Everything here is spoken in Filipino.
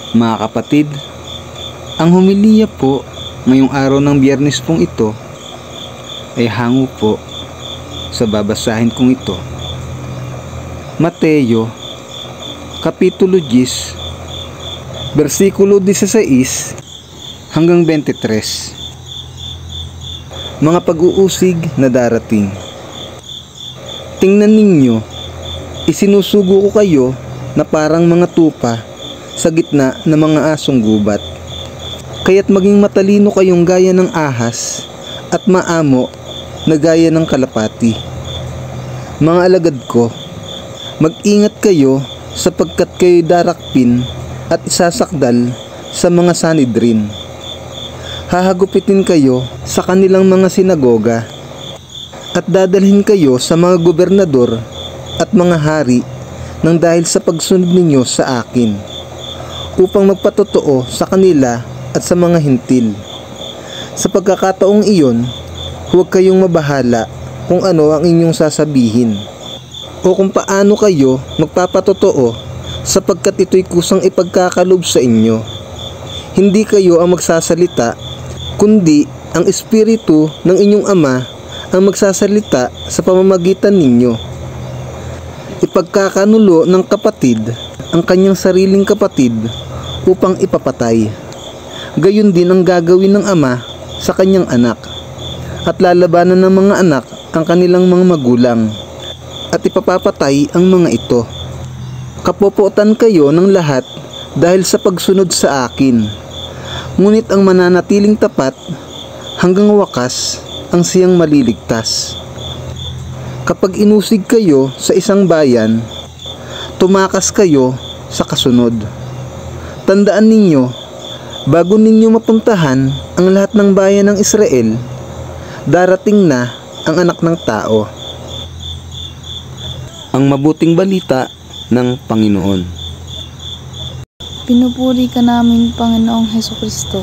Mga kapatid, ang homilya po ngayong araw ng Biyernes pong ito ay hango po sa babasahin kong ito. Mateo, Kapitulo 10, versikulo 16 hanggang 23. Mga pag-uusig na darating. Tingnan ninyo, isinusugo ko kayo na parang mga tupa sa gitna ng mga asong gubat. Kaya't maging matalino kayong gaya ng ahas at maamo na gaya ng kalapati. Mga alagad ko, mag-ingat kayo sapagkat kayo'y darakpin at isasakdal sa mga Sanhedrin. Hahagupitin kayo sa kanilang mga sinagoga at dadalhin kayo sa mga gobernador at mga hari nang dahil sa pagsunod ninyo sa akin, upang magpatotoo sa kanila at sa mga hintil. Sa pagkakataong iyon, huwag kayong mabahala kung ano ang inyong sasabihin o kung paano kayo magpapatotoo, sapagkat ito'y kusang ipagkakalob sa inyo. Hindi kayo ang magsasalita, kundi ang Espiritu ng inyong Ama ang magsasalita sa pamamagitan ninyo. Ipagkakanulo ng kapatid ang kanyang sariling kapatid upang ipapatay. Gayon din ang gagawin ng ama sa kanyang anak, at lalabanan ng mga anak ang kanilang mga magulang, at ipapapatay ang mga ito. Kapopotan kayo ng lahat dahil sa pagsunod sa akin, ngunit ang mananatiling tapat hanggang wakas ang siyang maliligtas. Kapag inusig kayo sa isang bayan, tumakas kayo sa kasunod. Tandaan ninyo, bago ninyo mapuntahan ang lahat ng bayan ng Israel, darating na ang Anak ng Tao. Ang mabuting balita ng Panginoon. Pinupuri ka namin, Panginoong Hesukristo.